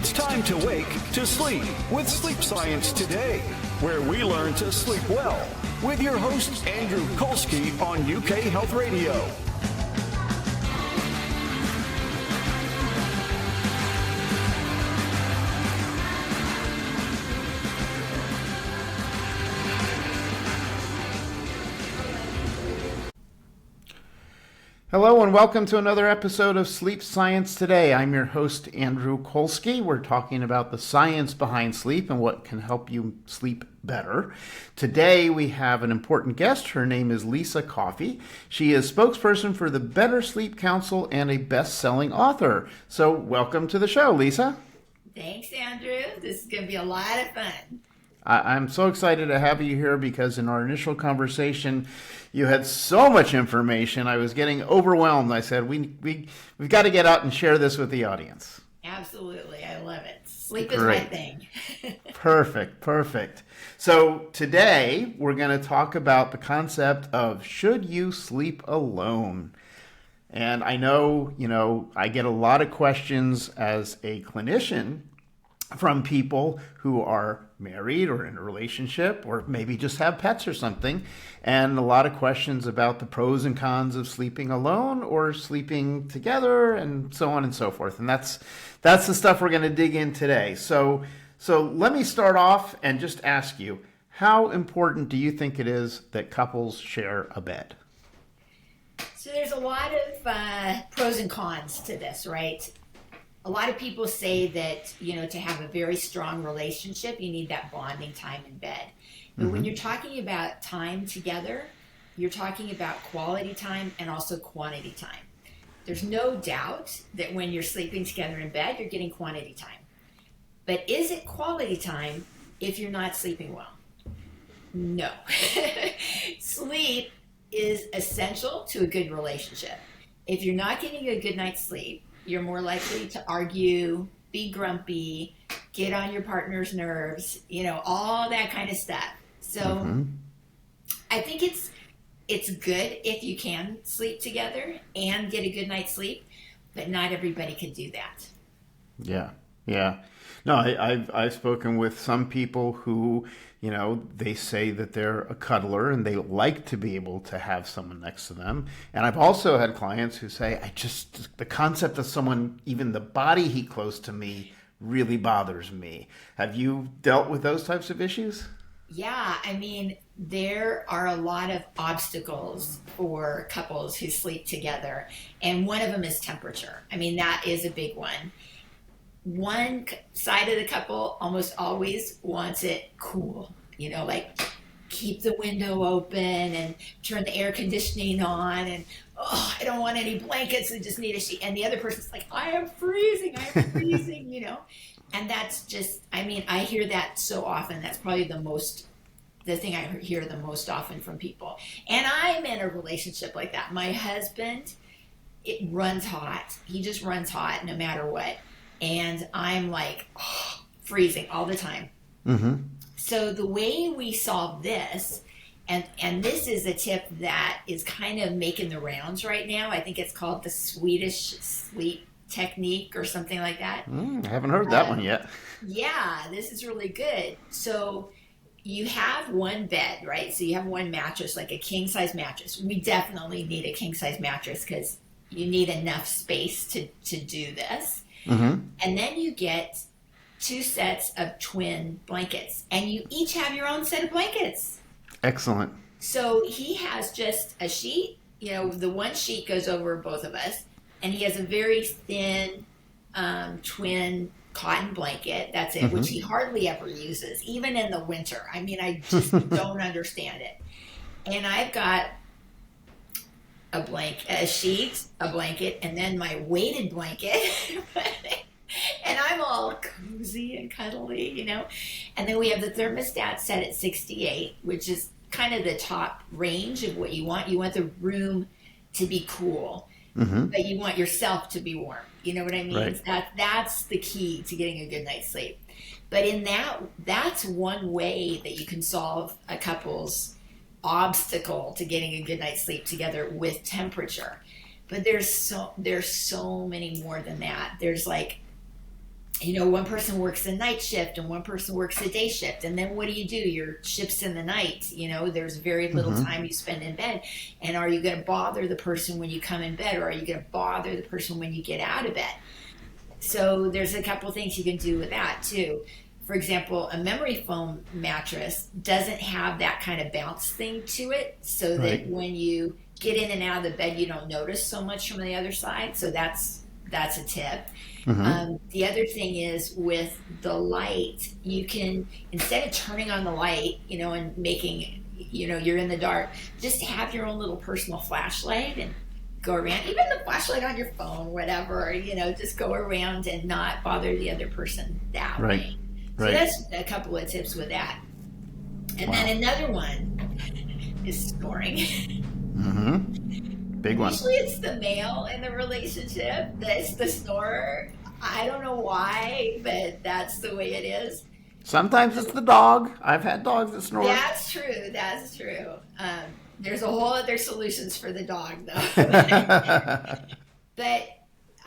It's time to wake to sleep with Sleep Science Today, where we learn to sleep well with your host, Andrew Colsky on UK Health Radio. Hello and welcome to another episode of Sleep Science Today. I'm your host, Andrew Colsky. We're talking about the science behind sleep and what can help you sleep better. Today we have an important guest. Her name is Lissa Coffey. She is spokesperson for the Better Sleep Council and a best-selling author. So welcome to the show, Lissa. Thanks, Andrew. This is going to be a lot of fun. I'm so excited to have you here because in our initial conversation, you had so much information. I was getting overwhelmed. I said, we've got to get out and share this with the audience. Absolutely. I love it. Sleep is my thing. Perfect. So today we're going to talk about the concept of should you sleep alone? And I know, I get a lot of questions as a clinician from people who are married or in a relationship or maybe just have pets or something, and a lot of questions about the pros and cons of sleeping alone or sleeping together and so on and so forth. And that's the stuff we're going to dig in today. So let me start off and just ask you, how important do you think it is that couples share a bed? So there's a lot of pros and cons to this, right? A lot of people say that, to have a very strong relationship, you need that bonding time in bed. But when you're talking about time together, you're talking about quality time and also quantity time. There's no doubt that when you're sleeping together in bed, you're getting quantity time. But is it quality time if you're not sleeping well? No. Sleep is essential to a good relationship. If you're not getting a good night's sleep, you're more likely to argue, be grumpy, get on your partner's nerves, all that kind of stuff. So I think it's good if you can sleep together and get a good night's sleep, but not everybody can do that. Yeah. No, I've spoken with some people who, they say that they're a cuddler and they like to be able to have someone next to them. And I've also had clients who say, the concept of someone, even the body heat close to me, really bothers me. Have you dealt with those types of issues? Yeah, there are a lot of obstacles for couples who sleep together. And one of them is temperature. That is a big one. One side of the couple almost always wants it cool, like keep the window open and turn the air conditioning on and, I don't want any blankets, I just need a sheet. And the other person's like, I am freezing, And that's just, I hear that so often. That's probably the thing I hear the most often from people. And I'm in a relationship like that. My husband, it runs hot. He just runs hot no matter what. And I'm like freezing all the time. So the way we solve this, and this is a tip that is kind of making the rounds right now. I think it's called the Swedish sleep technique or something like that. I haven't heard that one yet. Yeah, this is really good. So you have one bed, right? So you have one mattress, like a king size mattress. We definitely need a king size mattress because you need enough space to do this. And then you get 2 sets of twin blankets, and you each have your own set of blankets. Excellent. So he has just a sheet, the one sheet goes over both of us, and he has a very thin twin cotton blanket. That's it, which he hardly ever uses, even in the winter. I just don't understand it. And I've got a sheet, a blanket, and then my weighted blanket. And I'm all cozy and cuddly, And then we have the thermostat set at 68, which is kind of the top range of what you want. You want the room to be cool, but you want yourself to be warm. You know what I mean? Right. That's the key to getting a good night's sleep. But that's one way that you can solve a couple's obstacle to getting a good night's sleep together with temperature. But there's so many more than that. There's like one person works a night shift and one person works a day shift. And then what do? Your shift's in the night. There's very little time you spend in bed. And are you going to bother the person when you come in bed, or are you going to bother the person when you get out of bed? So there's a couple things you can do with that too. For example, a memory foam mattress doesn't have that kind of bounce thing to it, so that when you get in and out of the bed, you don't notice so much from the other side. So that's a tip. The other thing is with the light, you can, instead of turning on the light, and making, you're in the dark, just have your own little personal flashlight and go around, even the flashlight on your phone, whatever, just go around and not bother the other person that way. So that's a couple of tips with that. And then another one is snoring. Big one. Usually it's the male in the relationship that's the snorer. I don't know why, but that's the way it is. Sometimes it's the dog. I've had dogs that snore. That's true. There's a whole other solutions for the dog, though. But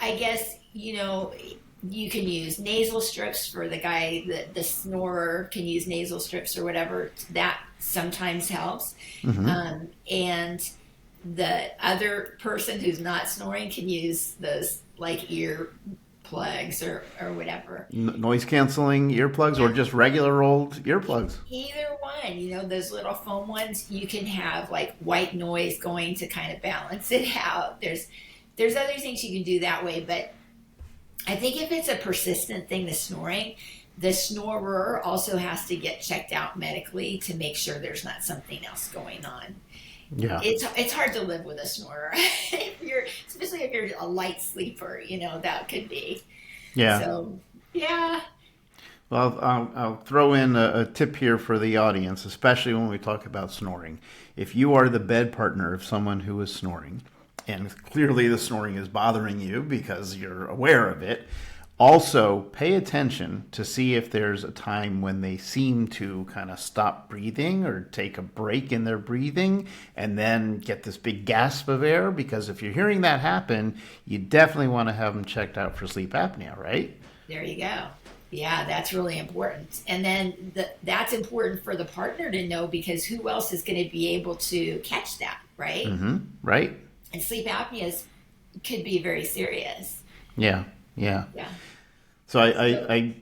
I guess, you can use nasal strips for the guy, the snorer can use nasal strips or whatever. That sometimes helps. And the other person who's not snoring can use those like ear plugs or whatever. Noise canceling earplugs or just regular old earplugs? Either one, those little foam ones, you can have like white noise going to kind of balance it out. There's other things you can do that way, but I think if it's a persistent thing, the snorer also has to get checked out medically to make sure there's not something else going on. Yeah, it's hard to live with a snorer, especially if you're a light sleeper. That could be. Yeah. So yeah. Well, I'll throw in a tip here for the audience, especially when we talk about snoring. If you are the bed partner of someone who is snoring, and clearly the snoring is bothering you because you're aware of it, also pay attention to see if there's a time when they seem to kind of stop breathing or take a break in their breathing and then get this big gasp of air, because if you're hearing that happen, you definitely want to have them checked out for sleep apnea, right? There you go. Yeah, that's really important. And then that's important for the partner to know, because who else is going to be able to catch that, right? Right. And sleep apnea could be very serious. Yeah. So I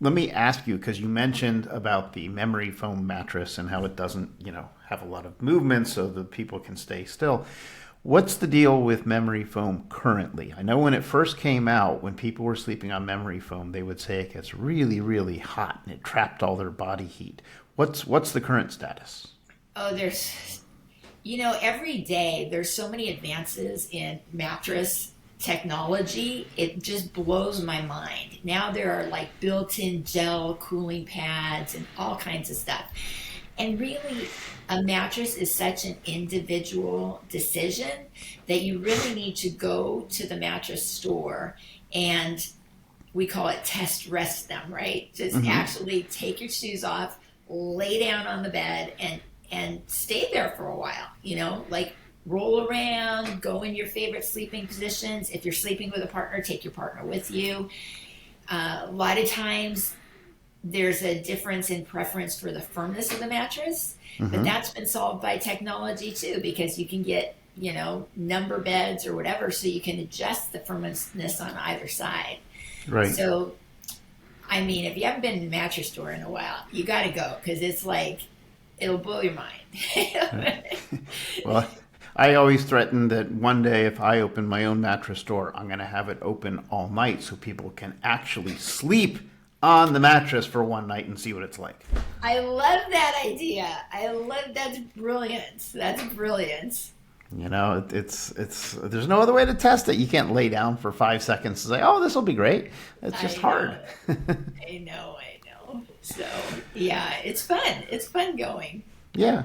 let me ask you, because you mentioned about the memory foam mattress and how it doesn't, have a lot of movement so that people can stay still. What's the deal with memory foam currently? I know when it first came out, when people were sleeping on memory foam, they would say it gets really, really hot and it trapped all their body heat. What's the current status? Oh, there's, every day there's so many advances in mattress technology. It just blows my mind. Now there are like built-in gel cooling pads and all kinds of stuff. And really, a mattress is such an individual decision that you really need to go to the mattress store and we call it test rest them, right? Just actually take your shoes off, lay down on the bed and stay there for a while, like roll around, go in your favorite sleeping positions. If you're sleeping with a partner, take your partner with you. A lot of times there's a difference in preference for the firmness of the mattress, but that's been solved by technology too, because you can get, number beds or whatever, so you can adjust the firmness on either side. Right. So, I mean, if you haven't been in a mattress store in a while, you got to go, because it's like, it'll blow your mind. Well, I always threaten that one day if I open my own mattress store, I'm going to have it open all night so people can actually sleep on the mattress for one night and see what it's like. I love that idea. That's brilliant. That's brilliant. It's there's no other way to test it. You can't lay down for 5 seconds and say, oh, this will be great. It's just hard. I know. So, yeah, it's fun. It's fun going. Yeah.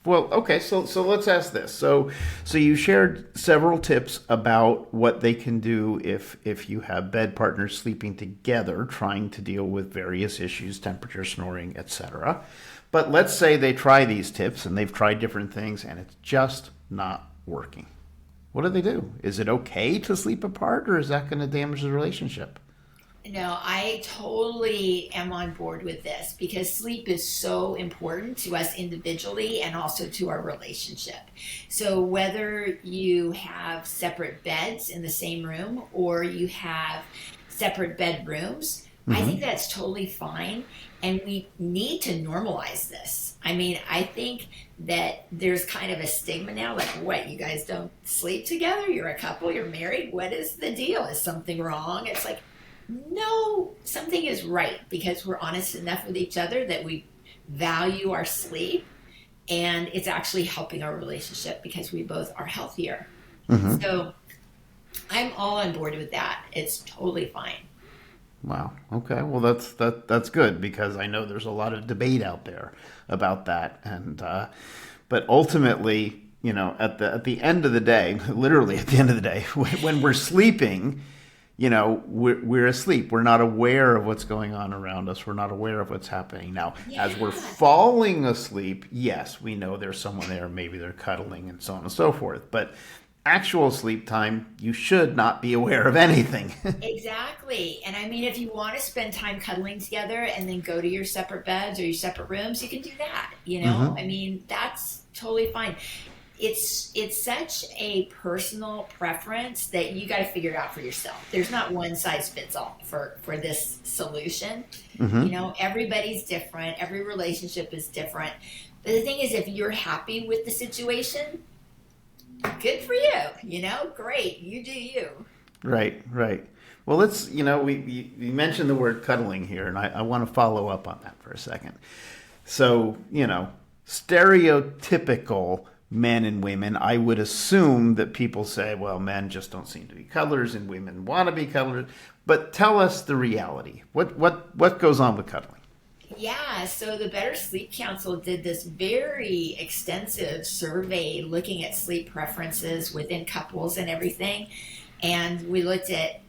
Well, okay, so let's ask this. So you shared several tips about what they can do if you have bed partners sleeping together, trying to deal with various issues, temperature, snoring, etc. But let's say they try these tips and they've tried different things and it's just not working. What do they do? Is it okay to sleep apart, or is that going to damage the relationship? No, I totally am on board with this because sleep is so important to us individually and also to our relationship. So, whether you have separate beds in the same room or you have separate bedrooms, I think Hmm. that's totally fine. And we need to normalize this. I mean, I think that there's kind of a stigma now like, what, you guys don't sleep together? You're a couple, you're married. What is the deal? Is something wrong? It's like, no, something is right because we're honest enough with each other that we value our sleep and it's actually helping our relationship because we both are healthier. Hmm. So I'm all on board with that. It's totally fine. Wow. Okay. Well, that's good because I know there's a lot of debate out there about that, and but ultimately, at the end of the day, literally at the end of the day, when we're sleeping, we're asleep. We're not aware of what's going on around us. We're not aware of what's happening. Now, as we're Yeah, falling asleep, yes, we know there's someone there. Maybe they're cuddling and so on and so forth. But actual sleep time, you should not be aware of anything. exactly. And I mean, if you want to spend time cuddling together and then go to your separate beds or your separate rooms, you can do that. Hmm. I mean, that's totally fine. It's such a personal preference that you got to figure it out for yourself. There's not one size fits all for this solution. Hmm. Everybody's different. Every relationship is different. But the thing is, if you're happy with the situation, good for you. Great, you do you. Right, right. Well, we mentioned the word cuddling here, and I want to follow up on that for a second. So, stereotypical men and women, I would assume that people say, well, men just don't seem to be cuddlers and women want to be cuddlers. But tell us the reality. What goes on with cuddling? Yeah, so the Better Sleep Council did this very extensive survey looking at sleep preferences within couples and everything. And we looked at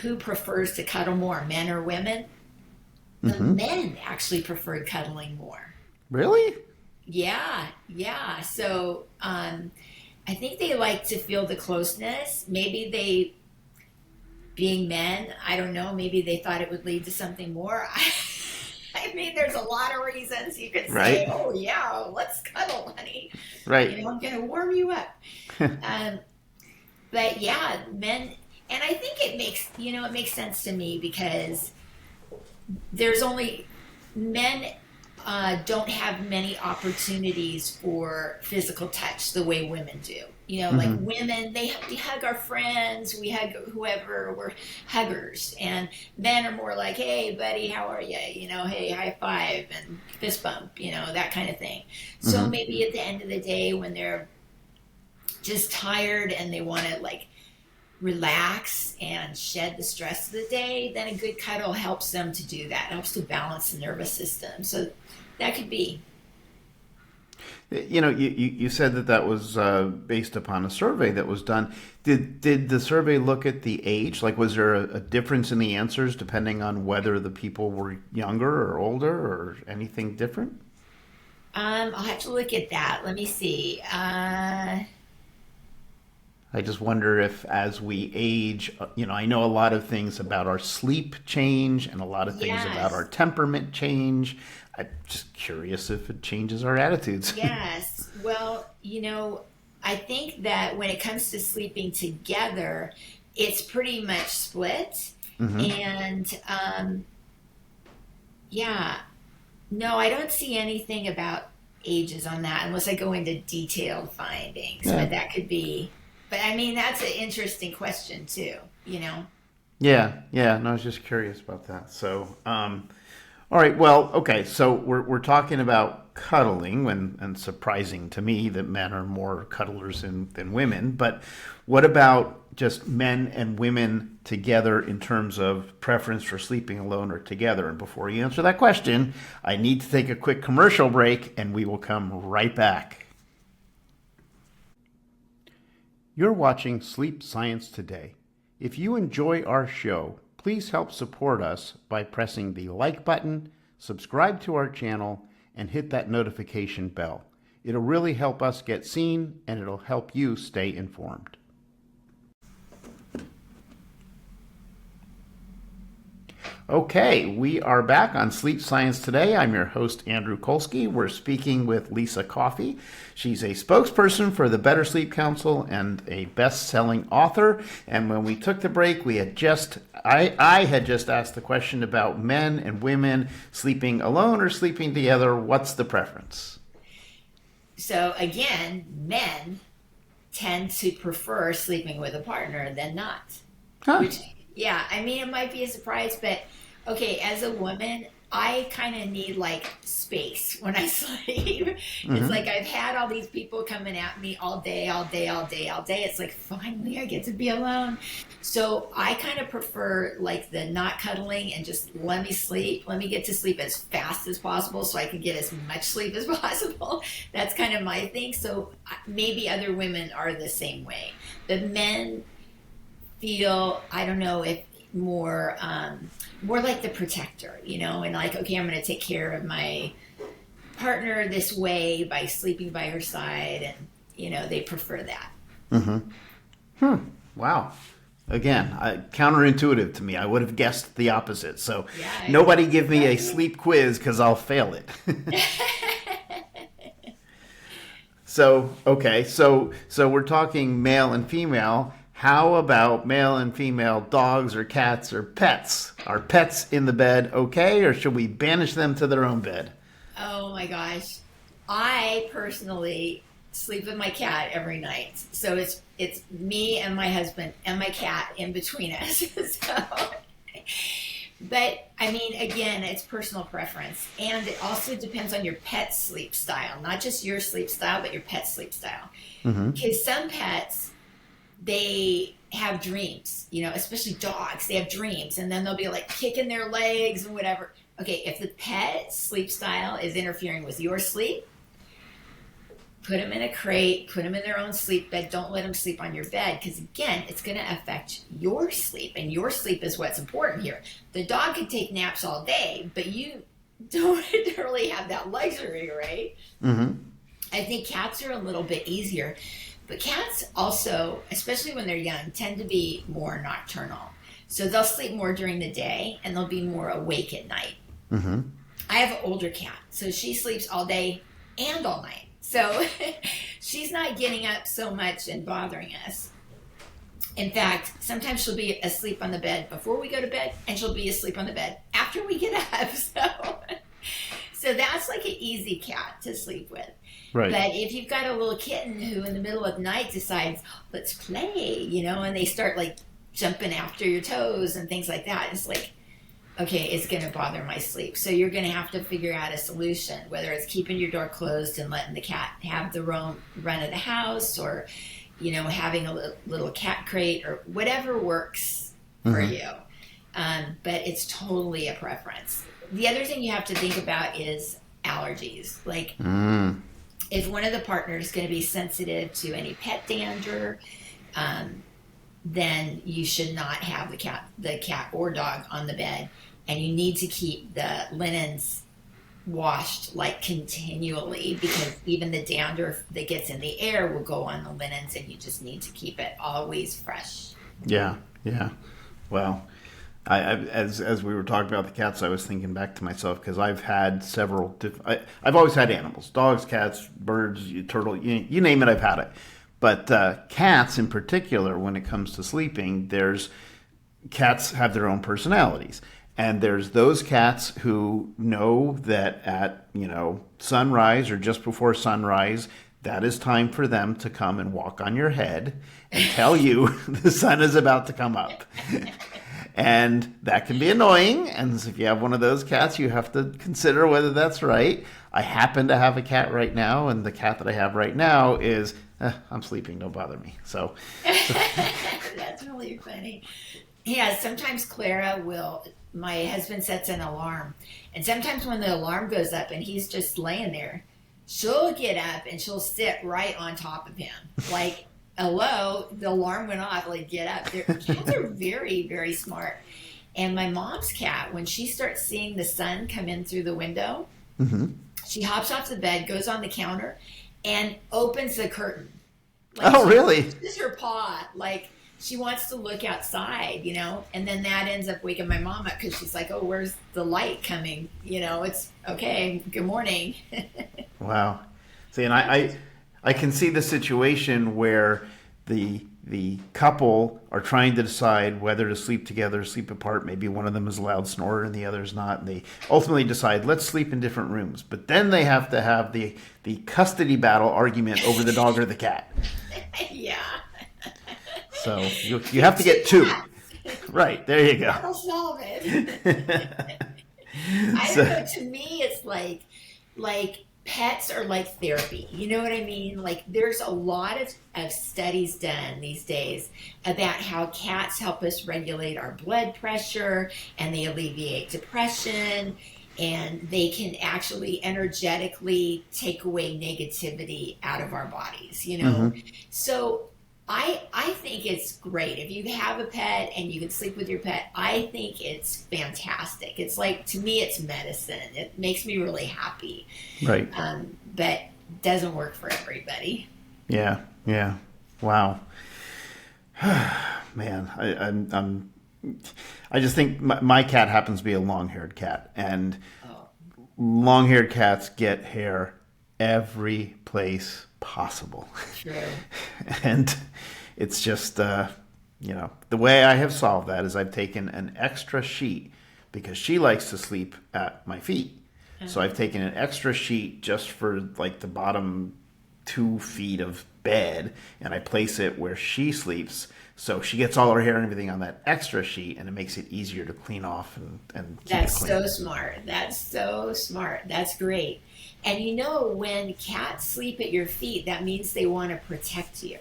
who prefers to cuddle more, men or women. The Hmm. men actually preferred cuddling more. Really? Yeah, yeah. So I think they like to feel the closeness. Maybe they, being men, I don't know, maybe they thought it would lead to something more. I mean, there's a lot of reasons you could say, Right? oh, yeah, let's cuddle, honey. Right. I'm going to warm you up. Um, but yeah, men, and I think it makes sense to me because there's only men don't have many opportunities for physical touch the way women do. Like Hmm. women, we hug our friends, we hug whoever, we're huggers. And men are more like, hey, buddy, how are you? Hey, high five and fist bump, that kind of thing. So Hmm. maybe at the end of the day, when they're just tired and they want to like relax and shed the stress of the day, then a good cuddle helps them to do that. It helps to balance the nervous system. So that could be. You said that was based upon a survey that was done. Did the survey look at the age? Like, was there a difference in the answers depending on whether the people were younger or older or anything different? I'll have to look at that. Let me see. I just wonder if, as we age, I know a lot of things about our sleep change and a lot of things about our Yes, temperament change. I'm just curious if it changes our attitudes. yes. Well, I think that when it comes to sleeping together, it's pretty much split. Hmm. And yeah, no, I don't see anything about ages on that unless I go into detailed findings, Yeah. but that could be. But I mean, that's an interesting question too, you know? Yeah, yeah. No, I was just curious about that. So, all right. Well, okay. So we're talking about cuddling, and surprising to me that men are more cuddlers than women. But what about just men and women together in terms of preference for sleeping alone or together? And before you answer that question, I need to take a quick commercial break, and we will come right back. You're watching Sleep Science Today. If you enjoy our show, please help support us by pressing the like button, subscribe to our channel, and hit that notification bell. It'll really help us get seen, and it'll help you stay informed. Okay, we are back on Sleep Science Today. I'm your host, Andrew Colsky. We're speaking with Lissa Coffey. She's a spokesperson for the Better Sleep Council and a best-selling author. And when we took the break, I had just asked the question about men and women sleeping alone or sleeping together. What's the preference? So again, men tend to prefer sleeping with a partner than not. Huh. Which, yeah, I mean, it might be a surprise, but okay, as a woman, I kind of need like space when I sleep. It's like I've had all these people coming at me all day. It's like, finally, I get to be alone. So I kind of prefer like the not cuddling and just let me sleep. Let me get to sleep as fast as possible so I can get as much sleep as possible. That's kind of my thing. So maybe other women are the same way. The men feel, I don't know, if more like the protector, and like, okay, I'm going to take care of my partner this way by sleeping by her side, and they prefer that. Wow. Again, counterintuitive to me. I would have guessed the opposite. So Yeah, nobody give me a sleep quiz because I'll fail it. So we're talking male and female. How about male and female dogs or cats or pets? Are pets in the bed okay, or should we banish them to their own bed? Oh my gosh. I personally sleep with my cat every night. So it's me and my husband and my cat in between us. But I mean, again, it's personal preference. And it also depends on your pet's sleep style, not just your sleep style, but your pet's sleep style. Because some pets, they have dreams, especially dogs, they have dreams, and then they'll be like kicking their legs and whatever. Okay, if the pet sleep style is interfering with your sleep, put them in a crate, put them in their own sleep bed. Don't let them sleep on your bed, because again, it's going to affect your sleep, and your sleep is what's important here. The dog can take naps all day, but you don't really have that luxury, right? I think cats are a little bit easier. But cats also, especially when they're young, tend to be more nocturnal. So they'll sleep more during the day and they'll be more awake at night. I have an older cat, so she sleeps all day and all night. So she's not getting up so much and bothering us. In fact, sometimes she'll be asleep on the bed before we go to bed, and she'll be asleep on the bed after we get up. So that's like an easy cat to sleep with. Right. But if you've got a little kitten who in the middle of the night decides, let's play, and they start like jumping after your toes and things like that, it's like, okay, it's going to bother my sleep. So you're going to have to figure out a solution, whether it's keeping your door closed and letting the cat have the run of the house, or, having a little cat crate, or whatever works for you. But it's totally a preference. The other thing you have to think about is allergies. Like, if one of the partners is going to be sensitive to any pet dander, then you should not have the cat or dog on the bed, and you need to keep the linens washed like continually, because even the dander that gets in the air will go on the linens, and you just need to keep it always fresh. Yeah. Well, as we were talking about the cats, I was thinking back to myself, because I've had several I've always had animals: dogs, cats, birds, turtle, you name it, I've had it. But cats in particular, when it comes to sleeping, cats have their own personalities. And there's those cats who know that at, sunrise or just before sunrise, that is time for them to come and walk on your head and tell you the sun is about to come up. And that can be annoying. And if you have one of those cats, you have to consider whether that's right. I happen to have a cat right now, and the cat that I have right now is, I'm sleeping, don't bother me. So That's really funny. Yeah, sometimes my husband sets an alarm, and sometimes when the alarm goes up and he's just laying there, she'll get up and she'll sit right on top of him. Like, hello, the alarm went off, like, get up. Cats are very, very smart. And my mom's cat, when she starts seeing the sun come in through the window, she hops off the bed, goes on the counter, and opens the curtain. Like, oh, really? Just her paw, like, she wants to look outside, and then that ends up waking my mom up because she's like, oh, where's the light coming? It's okay. Good morning. Wow. See, and I can see the situation where the couple are trying to decide whether to sleep together or sleep apart. Maybe one of them is a loud snorer and the other is not. And they ultimately decide, let's sleep in different rooms. But then they have to have the custody battle argument over the dog or the cat. Yeah. So you have to get two. Right, there you go. That'll solve it. I don't know. To me, it's like pets are like therapy. You know what I mean? Like there's a lot of studies done these days about how cats help us regulate our blood pressure, and they alleviate depression, and they can actually energetically take away negativity out of our bodies, So I think it's great. If you have a pet and you can sleep with your pet, I think it's fantastic. It's like, to me, it's medicine. It makes me really happy. Right. But doesn't work for everybody. Yeah. Wow. Man, I just think my cat happens to be a long-haired cat, and long-haired cats get hair every place possible. True. And it's just, the way I have solved that is I've taken an extra sheet because she likes to sleep at my feet. So I've taken an extra sheet just for like the bottom 2 feet of bed, and I place it where she sleeps. So she gets all her hair and everything on that extra sheet, and it makes it easier to clean off and keep That's it clean. so smart. That's so smart. That's great. And when cats sleep at your feet, that means they want to protect you.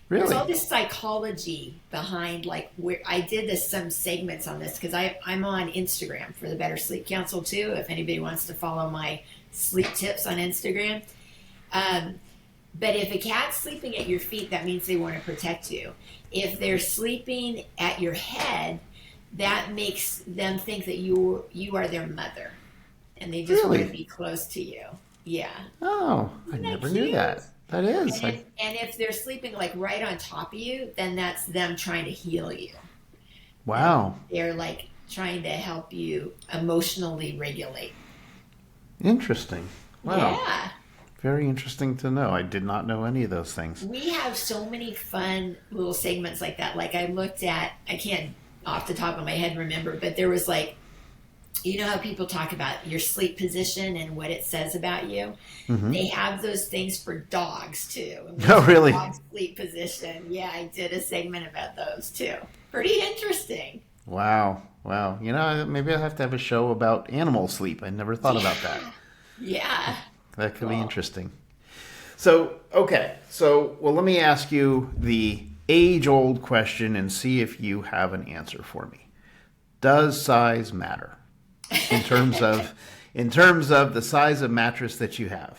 Really? There's all this psychology behind, where I did some segments on this because I'm on Instagram for the Better Sleep Council too. If anybody wants to follow my sleep tips on Instagram. But if a cat's sleeping at your feet, that means they want to protect you. If they're sleeping at your head, that makes them think that you are their mother, and they just want to be close to you. Yeah. Oh, I never knew that. That is. And if they're sleeping right on top of you, then that's them trying to heal you. Wow. They're trying to help you emotionally regulate. Interesting. Wow. Yeah. Very interesting to know. I did not know any of those things. We have so many fun little segments like that. I looked at, I can't off the top of my head remember, but there was how people talk about your sleep position and what it says about you? Mm-hmm. They have those things for dogs too. Oh, really? Dog sleep position. Yeah, I did a segment about those too. Pretty interesting. Wow. Maybe I'll have to have a show about animal sleep. I never thought about that. Yeah. That could be interesting. So, okay. Well, let me ask you the age-old question and see if you have an answer for me. Does size matter in terms of the size of mattress that you have?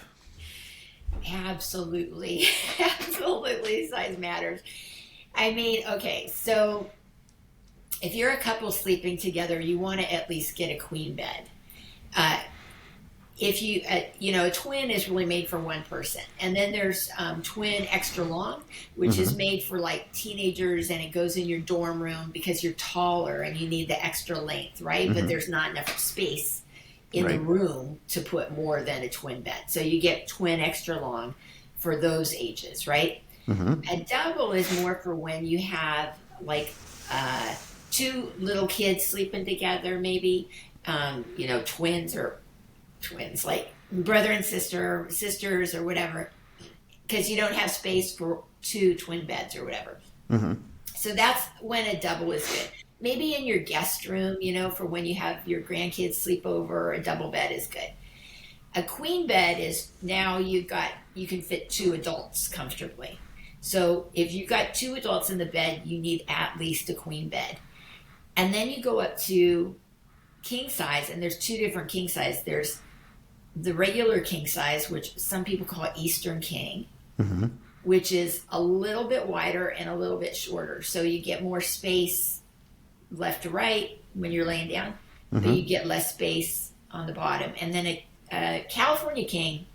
Absolutely. Absolutely, size matters. I mean, okay, so if you're a couple sleeping together, you want to at least get a queen bed. If you, a twin is really made for one person. And then there's twin extra long, which is made for teenagers, and it goes in your dorm room because you're taller and you need the extra length, right? Mm-hmm. But there's not enough space in the room to put more than a twin bed. So you get twin extra long for those ages, right? Mm-hmm. A double is more for when you have two little kids sleeping together, maybe, twins, like brother and sisters or whatever, because you don't have space for 2 twin beds or whatever. Mm-hmm. So that's when a double is good. Maybe in your guest room, for when you have your grandkids sleep over, a double bed is good. A queen bed is now you can fit 2 adults comfortably. So if you've got 2 adults in the bed, you need at least a queen bed. And then you go up to king size, and there's 2 different king size. There's the regular king size, which some people call Eastern King, mm-hmm. which is a little bit wider and a little bit shorter. So you get more space left to right when you're laying down, mm-hmm. but you get less space on the bottom. And then a California King,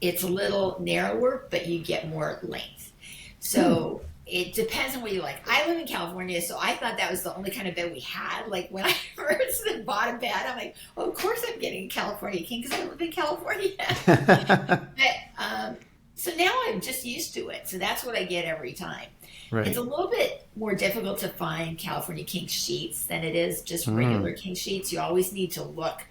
it's a little narrower, but you get more length. So it depends on what you like. I live in California, so I thought that was the only kind of bed we had. Like when I first bought a bed, I'm like, oh, of course I'm getting a California king because I live in California. But, so now I'm just used to it. So that's what I get every time. Right. It's a little bit more difficult to find California king sheets than it is just regular king sheets. You always need to look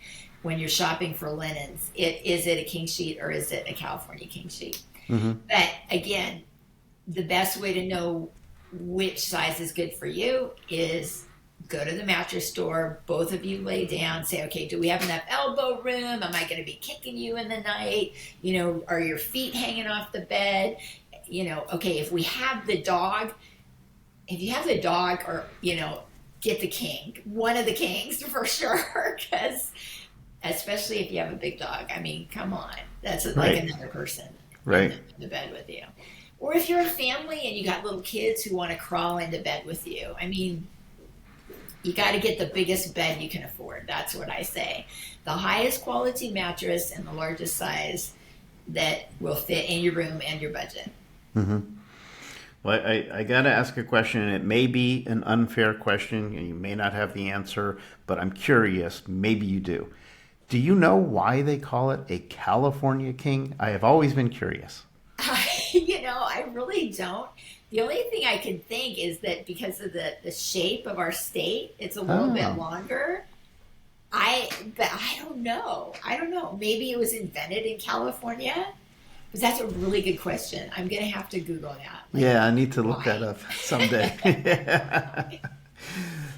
when you're shopping for linens. Is it a king sheet or is it a California king sheet? But again, the best way to know which size is good for you is go to the mattress store. Both of you lay down, say, okay, do we have enough elbow room? Am I going to be kicking you in the night? You know, are your feet hanging off the bed? You know, okay, if you have the dog, or, you know, get the king, one of the kings for sure, because especially if you have a big dog. I mean, come on, that's like another person in the bed with you. Or if you're a family and you got little kids who want to crawl into bed with you, I mean, you got to get the biggest bed you can afford. That's what I say. The highest quality mattress and the largest size that will fit in your room and your budget. Well, I got to ask a question, and it may be an unfair question, and you may not have the answer, but I'm curious. Maybe you do. Do you know why they call it a California king? I have always been curious. You know, I really don't. The only thing I can think is that because of the shape of our state, it's a little bit longer. But I don't know. Maybe it was invented in California. Because that's a really good question. I'm going to have to Google that. Yeah, I need to look that up someday.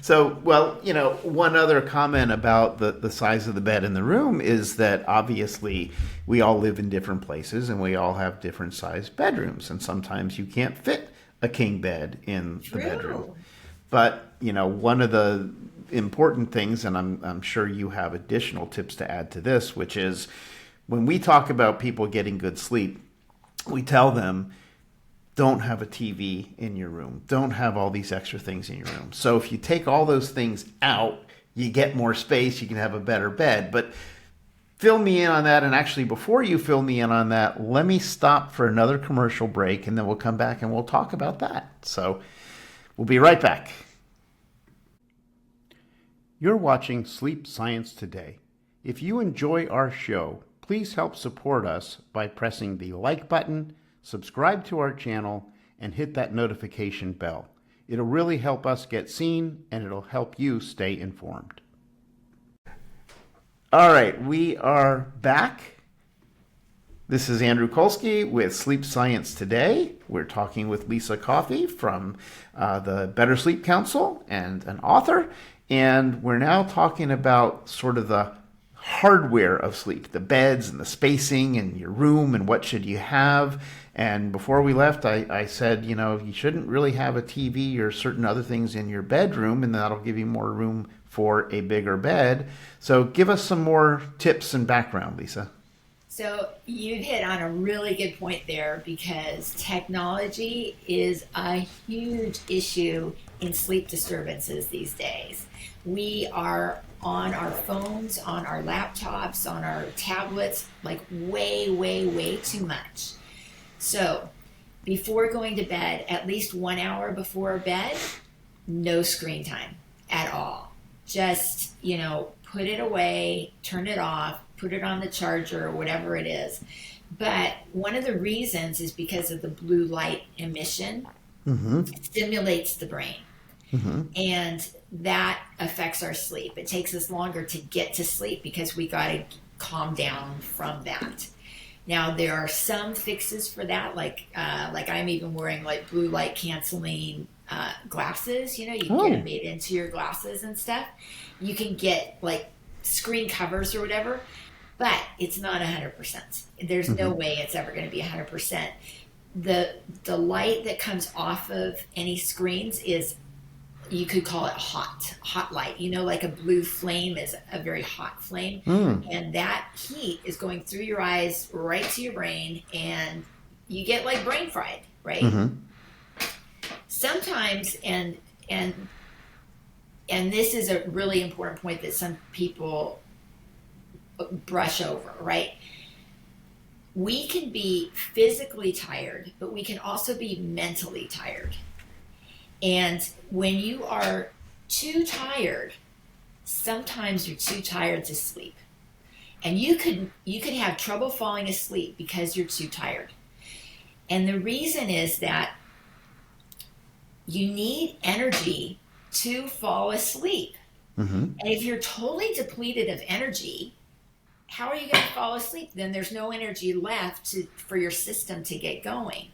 So, well, you know, one other comment about the size of the bed in the room is that obviously we all live in different places and we all have different sized bedrooms. And sometimes you can't fit a king bed in the bedroom. But, you know, one of the important things, and I'm sure you have additional tips to add to this, which is when we talk about people getting good sleep, we tell them, don't have a TV in your room. Don't have all these extra things in your room. So if you take all those things out, you get more space, you can have a better bed. But fill me in on that. And actually, before you fill me in on that, let me stop for another commercial break, and then we'll come back and we'll talk about that. So we'll be right back. You're watching Sleep Science Today. If you enjoy our show, please help support us by pressing the like button, subscribe to our channel, and hit that notification bell. It'll really help us get seen, and it'll help you stay informed. All right, we are back. This is Andrew Colsky with Sleep Science Today. We're talking with Lissa Coffey from the Better Sleep Council and an author. And we're now talking about sort of the hardware of sleep, the beds and the spacing and your room and what should you have. And before we left, I said, you know, you shouldn't really have a TV or certain other things in your bedroom, and that'll give you more room for a bigger bed. So give us some more tips and background, Lissa. So you hit on a really good point there, because technology is a huge issue in sleep disturbances these days. We are on our phones, on our laptops, on our tablets, like way, way, way too much. So before going to bed, at least 1 hour before bed, no screen time at all. Just, you know, put it away, turn it off, put it on the charger, or whatever it is. But one of the reasons is because of the blue light emission. It stimulates the brain. And that affects our sleep. It takes us longer to get to sleep because we got to calm down from that. Now, there are some fixes for that, like I'm even wearing like blue light canceling glasses. You know, you can get them made into your glasses and stuff. You can get like screen covers or whatever, but it's not 100%. There's no way it's ever going to be 100%. The light that comes off of any screens is, you could call it hot light. You know, like a blue flame is a very hot flame. And that heat is going through your eyes right to your brain, and you get like brain fried, right? Sometimes, and this is a really important point that some people brush over, right? We can be physically tired, but we can also be mentally tired. And when you are too tired, sometimes you're too tired to sleep. And you could have trouble falling asleep because you're too tired. And the reason is that you need energy to fall asleep. And if you're totally depleted of energy, how are you going to fall asleep? Then there's no energy left for your system to get going.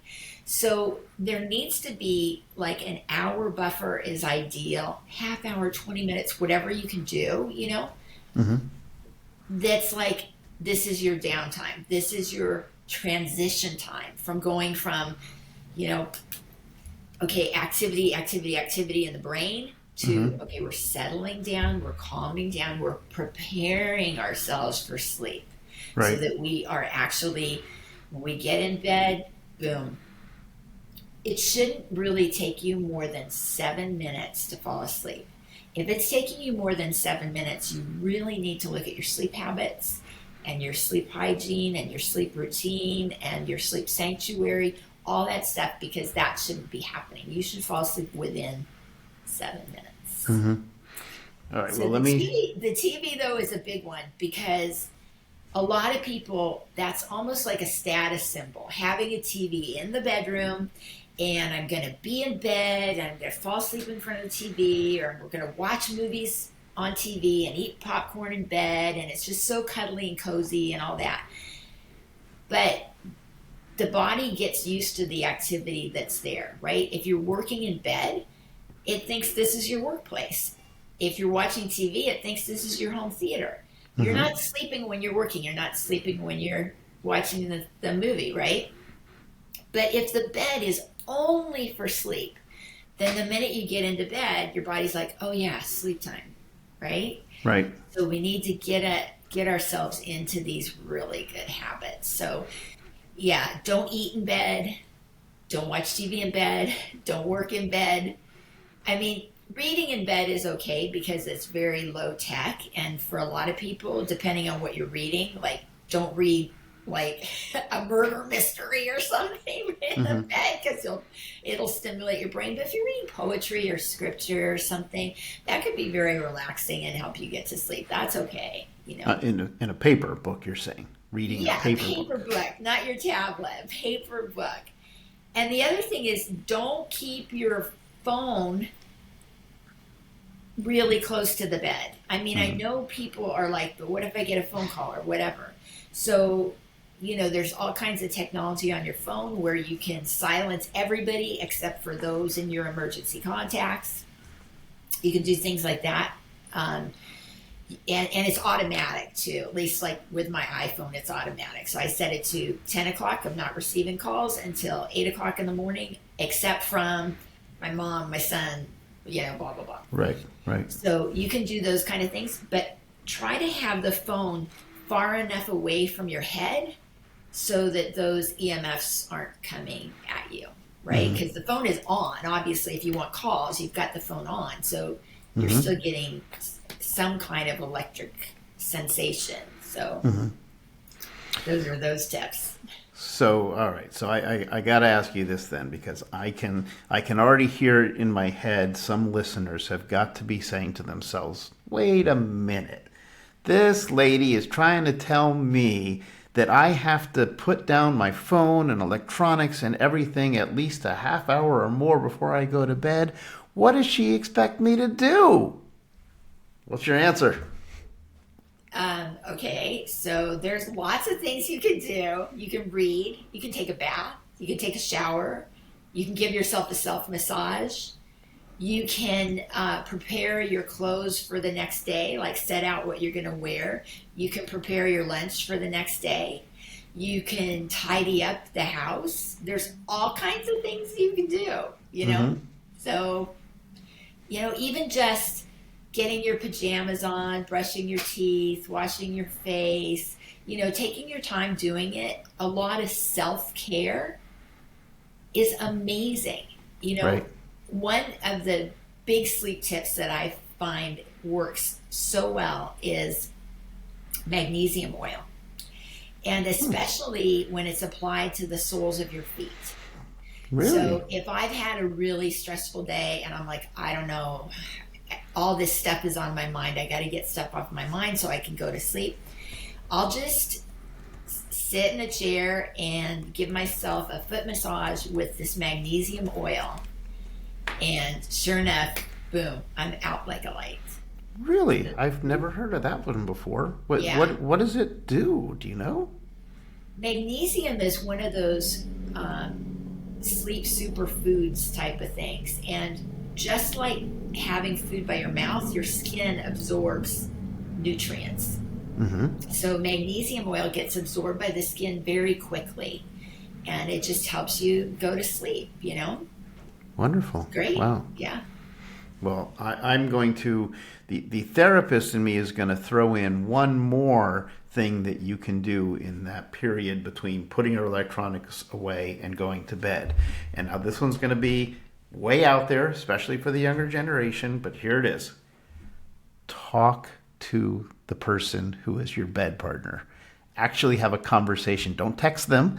So there needs to be like an hour buffer is ideal, half hour, 20 minutes, whatever you can do, you know? That's like, this is your downtime. This is your transition time from going from, you know, okay, activity in the brain to, okay, we're settling down, we're calming down, we're preparing ourselves for sleep. So that we are actually, when we get in bed, boom. It shouldn't really take you more than 7 minutes to fall asleep. If it's taking you more than 7 minutes, you really need to look at your sleep habits and your sleep hygiene and your sleep routine and your sleep sanctuary, all that stuff, because that shouldn't be happening. You should fall asleep within 7 minutes. All right, So well, the TV, though, is a big one because a lot of people, that's almost like a status symbol, having a TV in the bedroom, and I'm going to be in bed, and I'm going to fall asleep in front of the TV, or we're going to watch movies on TV and eat popcorn in bed, and it's just so cuddly and cozy and all that. But the body gets used to the activity that's there, right? If you're working in bed, it thinks this is your workplace. If you're watching TV, it thinks this is your home theater. You're not sleeping when you're working. You're not sleeping when you're watching the movie, right? But if the bed is only for sleep, then the minute you get into bed, your body's like, oh yeah, sleep time, right? Right. So we need to get ourselves into these really good habits. So yeah, don't eat in bed. Don't watch TV in bed. Don't work in bed. I mean, reading in bed is okay because it's very low tech, and for a lot of people, depending on what you're reading, like don't read like a murder mystery or something in the bed because it'll stimulate your brain. But if you're reading poetry or scripture or something, that could be very relaxing and help you get to sleep. That's okay, you know. In a paper book, you're saying reading a paper book, not your tablet, paper book. And the other thing is, don't keep your phone really close to the bed. I mean, I know people are like, but what if I get a phone call or whatever? So, you know, there's all kinds of technology on your phone where you can silence everybody except for those in your emergency contacts. You can do things like that. And it's automatic too, at least like with my iPhone, it's automatic. So I set it to 10 o'clock. I'm not receiving calls until 8 o'clock in the morning, except from my mom, my son, you know, blah, blah, blah. Right. So you can do those kind of things, but try to have the phone far enough away from your head so that those EMFs aren't coming at you, right? Because the phone is on. Obviously, if you want calls, you've got the phone on. So you're still getting some kind of electric sensation. So those are those tips. So, all right. So I got to ask you this then, because I can already hear in my head some listeners have got to be saying to themselves, wait a minute. This lady is trying to tell me that I have to put down my phone and electronics and everything at least a half hour or more before I go to bed. What does she expect me to do? What's your answer? Okay, so there's lots of things you can do. You can read, you can take a bath, you can take a shower, you can give yourself a self-massage, you can prepare your clothes for the next day, like set out what you're going to wear. You can prepare your lunch for the next day. You can tidy up the house. There's all kinds of things you can do, you know? So, you know, even just getting your pajamas on, brushing your teeth, washing your face, you know, taking your time doing it. A lot of self-care is amazing. You know, one of the big sleep tips that I find works so well is magnesium oil. And especially when it's applied to the soles of your feet. Really? So if I've had a really stressful day and I'm like, I don't know, all this stuff is on my mind, I got to get stuff off my mind so I can go to sleep, I'll just sit in a chair and give myself a foot massage with this magnesium oil. And sure enough, boom, I'm out like a light. Really? I've never heard of that one before. What does it do? Do you know? Magnesium is one of those sleep superfoods type of things. And just like having food by your mouth, your skin absorbs nutrients. Mm-hmm. So magnesium oil gets absorbed by the skin very quickly. And it just helps you go to sleep, you know? Wonderful. Great. Wow. Yeah. Well, I'm going to, the therapist in me is going to throw in one more thing that you can do in that period between putting your electronics away and going to bed. And now this one's going to be way out there, especially for the younger generation, but here it is. Talk to the person who is your bed partner. Actually have a conversation. Don't text them.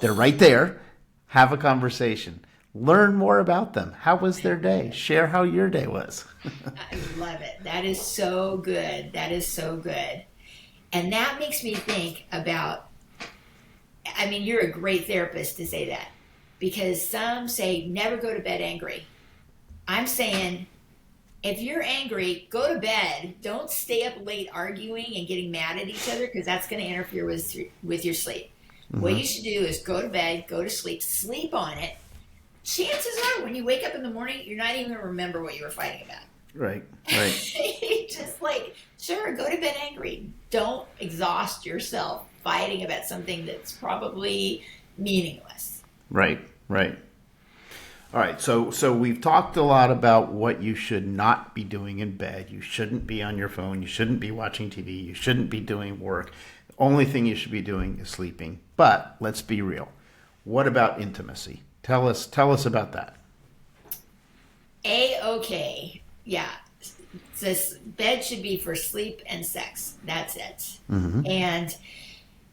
They're right there. Have a conversation. Learn more about them. How was their day? Share how your day was. I love it. That is so good. That is so good. And that makes me think about, I mean, you're a great therapist to say that, because some say never go to bed angry. I'm saying if you're angry, go to bed. Don't stay up late arguing and getting mad at each other, because that's going to interfere with your sleep. Mm-hmm. What you should do is go to bed, go to sleep on it. Chances are when you wake up in the morning, you're not even going to remember what you were fighting about. Right. Just like, sure, go to bed angry. Don't exhaust yourself fighting about something that's probably meaningless. Right. All right, so we've talked a lot about what you should not be doing in bed. You shouldn't be on your phone. You shouldn't be watching TV. You shouldn't be doing work. The only thing you should be doing is sleeping. But let's be real. What about intimacy? Tell us about that. A-okay. Yeah. This bed should be for sleep and sex. That's it. Mm-hmm. And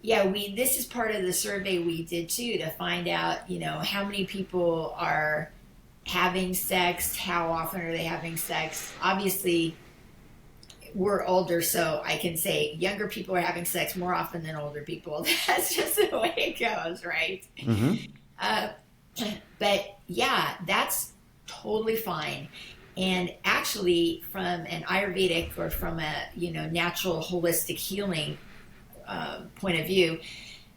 yeah, this is part of the survey we did too, to find out, how many people are having sex, how often are they having sex. Obviously, we're older, so I can say younger people are having sex more often than older people. That's just the way it goes, right? Mm-hmm. But yeah, that's totally fine. And actually, from an Ayurvedic or from a natural holistic healing point of view,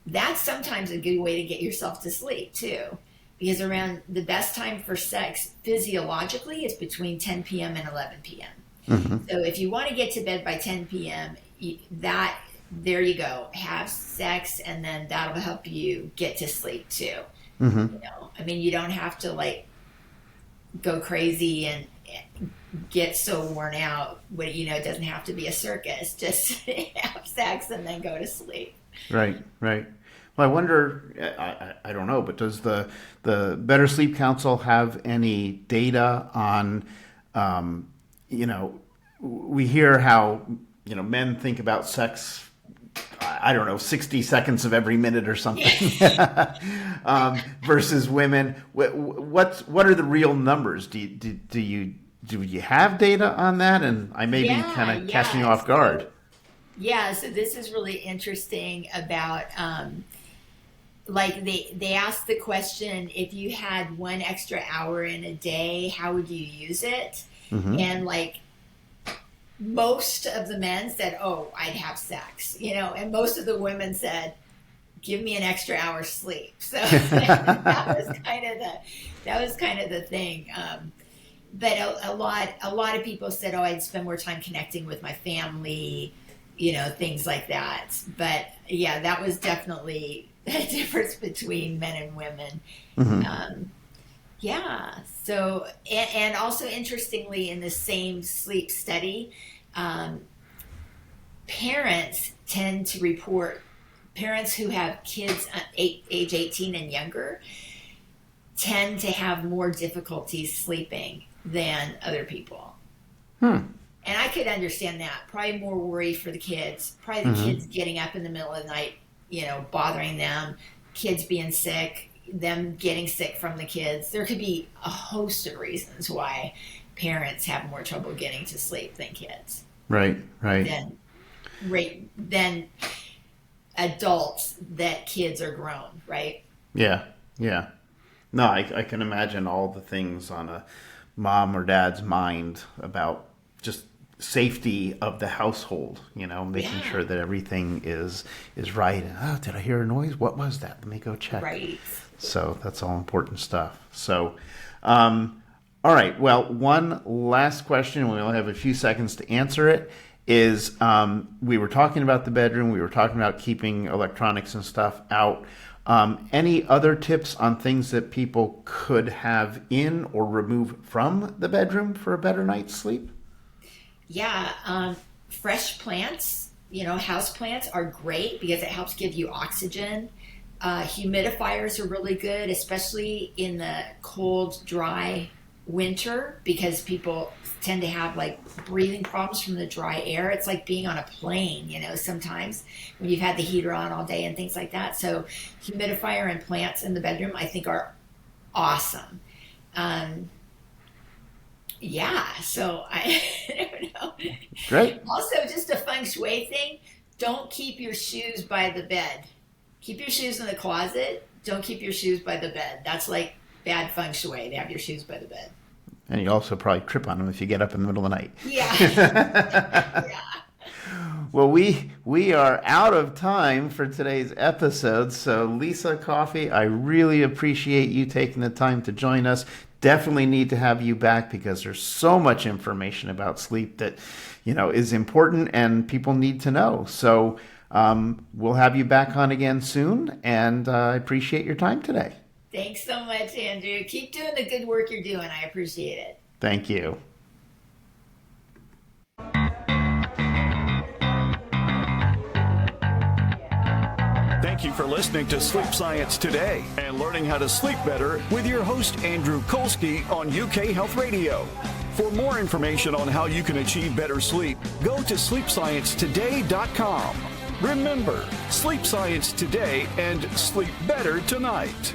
that's sometimes a good way to get yourself to sleep too, because around the best time for sex physiologically is between 10 p.m. and 11 p.m. Mm-hmm. So if you want to get to bed by 10 p.m., there you go, have sex, and then that'll help you get to sleep too. Mm-hmm. I mean, you don't have to go crazy and get so worn out. It doesn't have to be a circus. Just have sex and then go to sleep. Right. Well, I wonder, I don't know, but does the Better Sleep Council have any data on, we hear how, men think about sex, I don't know, 60 seconds of every minute or something, versus women. What are the real numbers? Do you have data on that? And I may be kind of catching you off guard. Yeah, so this is really interesting about, they asked the question, if you had 1 extra hour in a day, how would you use it? Mm-hmm. And most of the men said, oh, I'd have sex, and most of the women said, give me an extra hour's sleep. So that was kind of the thing. But a lot of people said, oh, I'd spend more time connecting with my family, things like that. But yeah, that was definitely a difference between men and women. Mm-hmm. Yeah. So, and also interestingly, in the same sleep study, parents tend to report, parents who have kids age 18 and younger tend to have more difficulties sleeping than other people. And I could understand that. Probably more worry for the kids. Probably the kids getting up in the middle of the night, bothering them, kids being sick, them getting sick from the kids. There could be a host of reasons why parents have more trouble getting to sleep than kids. Right. Than adults that kids are grown, right? Yeah. No, I can imagine all the things on a mom or dad's mind about just safety of the household, making sure that everything is right. Oh, did I hear a noise? What was that? Let me go check. Right. So that's all important stuff. So, all right. Well, one last question. We only have a few seconds to answer it. Is we were talking about the bedroom. We were talking about keeping electronics and stuff out. Any other tips on things that people could have in or remove from the bedroom for a better night's sleep? Yeah, fresh plants, house plants are great because it helps give you oxygen. Humidifiers are really good, especially in the cold, dry winter, because people tend to have like breathing problems from the dry air. It's like being on a plane, sometimes when you've had the heater on all day and things like that. So humidifier and plants in the bedroom, I think, are awesome. So I don't know. Great. Also, just a feng shui thing, don't keep your shoes by the bed. Keep your shoes in the closet. Don't keep your shoes by the bed. That's like bad feng shui, to have your shoes by the bed. And you also probably trip on them if you get up in the middle of the night. Yeah. Well, we are out of time for today's episode. So, Lissa Coffey, I really appreciate you taking the time to join us. Definitely need to have you back because there's so much information about sleep that, is important and people need to know. So, we'll have you back on again soon, and I appreciate your time today. Thanks so much, Andrew. Keep doing the good work you're doing. I appreciate it. Thank you. Thank you for listening to Sleep Science Today and learning how to sleep better with your host, Andrew Colsky, on UK Health Radio. For more information on how you can achieve better sleep, go to sleepsciencetoday.com. Remember, sleep science today and sleep better tonight.